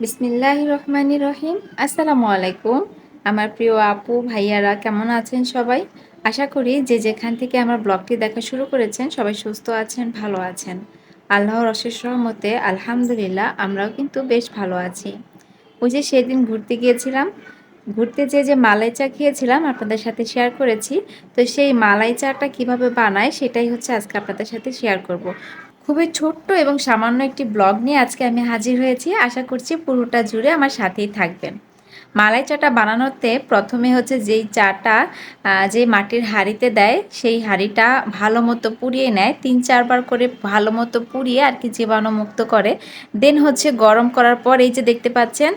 বিসমিল্লাহির রহমানির রহিম। আসসালামু আলাইকুম। আমার প্রিয় আপু ভাইয়ারা কেমন আছেন সবাই? আশা করি যে যেখান থেকে আমার ব্লগটি দেখা শুরু করেছেন সবাই সুস্থ আছেন, ভালো আছেন। আল্লাহর অশেষ রহমতে আলহামদুলিল্লাহ আমরাও কিন্তু বেশ ভালো আছি। ওই যে সেদিন ঘুরতে গিয়েছিলাম, ঘুরতে যেয়ে যে মালাই চা খেয়েছিলাম আপনাদের সাথে শেয়ার করেছি। তো সেই মালাই চাটা কিভাবে বানায় সেটাই হচ্ছে আজকে আপনাদের সাথে শেয়ার করব। খুবই ছোট্ট এবং সামান্য একটি ব্লগ নিয়ে আজকে আমি হাজির হয়েছি। আশা করছি পুরোটা জুড়ে আমার সাথেই থাকবেন। মালাই চাটা বানানোতে প্রথমে হচ্ছে যেই চাটা যে মাটির হাঁড়িতে দেয় সেই হাঁড়িটা ভালো মতো পুড়িয়ে নেয়, ৩-৪ বার করে ভালো মতো পুড়িয়ে আর কি জীবাণুমুক্ত করে। দেন হচ্ছে গরম করার পর এই যে দেখতে পাচ্ছেন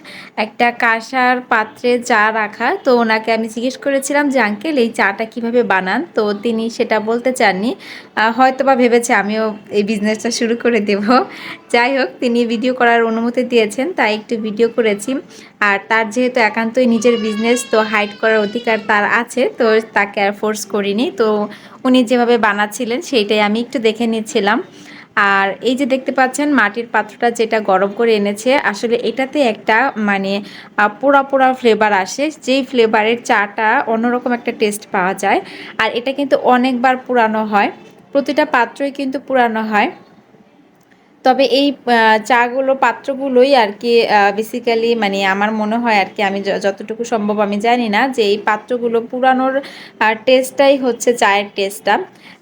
একটা কাঁসার পাত্রে চা রাখা। তো ওনাকে আমি জিজ্ঞেস করেছিলাম যে আঙ্কেল এই চাটা কিভাবে বানান, তো তিনি সেটা বলতে চাননি। হয়তোবা ভেবেছে আমিও এই বিজনেসটা শুরু করে দেব। যাই হোক, তিনি ভিডিও করার অনুমতি দিয়েছেন তাই একটু ভিডিও করেছি। আর তার যেহেতু একান্তই নিজের বিজনেস, তো হাইড করার অধিকার তার আছে, তো তাকে আর ফোর্স করিনি। তো উনি যেভাবে বানাচ্ছিলেন সেইটাই আমি একটু দেখে নিচ্ছিলাম। আর এই যে দেখতে পাচ্ছেন মাটির পাত্রটা যেটা গরম করে এনেছে, আসলে এটাতে একটা মানে পোড়া পোড়া ফ্লেভার আসে, যেই ফ্লেভারের চাটা অন্যরকম একটা টেস্ট পাওয়া যায়। আর এটা কিন্তু অনেকবার পুরানো হয়, প্রতিটা পাত্রই কিন্তু পুরানো হয়। তবে এই চাগুলো পাত্রগুলোই আর কি বেসিক্যালি মানে আমার মনে হয় আর কি, আমি যতটুকু সম্ভব আমি জানি না যে এই পাত্রগুলো পুরানোর টেস্টটাই হচ্ছে চায়ের টেস্টটা।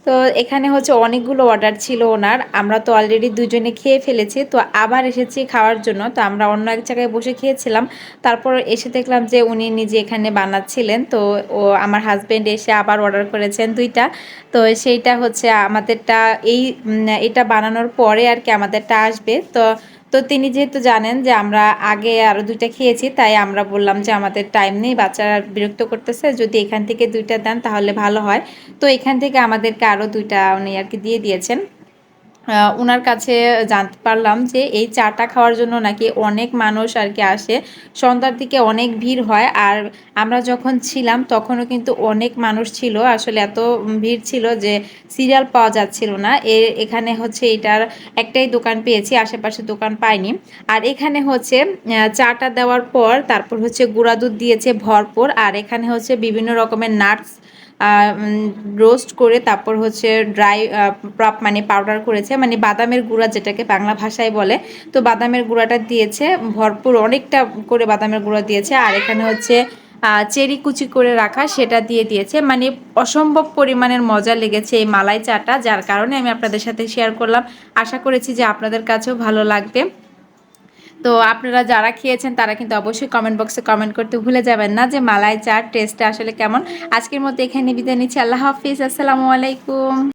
তো এখানে হচ্ছে অনেকগুলো অর্ডার ছিল ওনার, আমরা তো অলরেডি দুজনে খেয়ে ফেলেছি, তো আবার এসেছি খাওয়ার জন্য। তো আমরা অন্য এক জায়গায় বসে খেয়েছিলাম, তারপর এসে দেখলাম যে উনি নিজে এখানে বানাচ্ছিলেন। তো ও আমার হাজব্যান্ড এসে আবার অর্ডার করেছেন 2টা। তো সেইটা হচ্ছে আমাদেরটা এটা বানানোর পরে আর কি আমাদেরটা আসবে। তো তো তিনি যেহেতু জানেন যে আমরা আগে আরও 2টা খেয়েছি, তাই আমরা বললাম যে আমাদের টাইম নেই, বাচ্চারা বিরক্ত করতেছে, যদি এখান থেকে 2টা দেন তাহলে ভালো হয়। তো এখান থেকে আমাদেরকে আরও 2টা উনি আর কি দিয়ে দিয়েছেন। উনার কাছে জানতে পারলাম যে এই চাটা খাওয়ার জন্য নাকি অনেক মানুষ আর কি আসে, সন্ধ্যার দিকে অনেক ভিড় হয়। আর আমরা যখন ছিলাম তখনও কিন্তু অনেক মানুষ ছিল, আসলে এত ভিড় ছিল যে সিরিয়াল পাওয়া যাচ্ছিল না। এখানে হচ্ছে এটার একটাই দোকান পেয়েছি, আশেপাশে দোকান পাইনি। আর এখানে হচ্ছে চাটা দেওয়ার পর তারপর হচ্ছে গুঁড়া দুধ দিয়েছে ভরপুর, আর এখানে হচ্ছে বিভিন্ন রকমের নাটস রোস্ট করে তারপর হচ্ছে ড্রাই মানে পাউডার করেছে, মানে বাদামের গুঁড়া যেটাকে বাংলা ভাষায় বলে। তো বাদামের গুঁড়াটা দিয়েছে ভরপুর, অনেকটা করে বাদামের গুঁড়া দিয়েছে। আর এখানে হচ্ছে চেরি কুচি করে রাখা সেটা দিয়ে দিয়েছে, মানে অসম্ভব পরিমাণের মজা লেগেছে এই মালাই চাটা, যার কারণে আমি আপনাদের সাথে শেয়ার করলাম। আশা করেছি যে আপনাদের কাছেও ভালো লাগবে। তো আপনারা যারা খেয়েছেন তারা কিন্তু অবশ্যই কমেন্ট বক্সে কমেন্ট করতে ভুলে যাবেন না যে মালাই চার টেস্টটা আসলে কেমন। আজকের মতো এখানে বিদায় নিচ্ছি। আল্লাহ হাফিজ, আসসালামু আলাইকুম।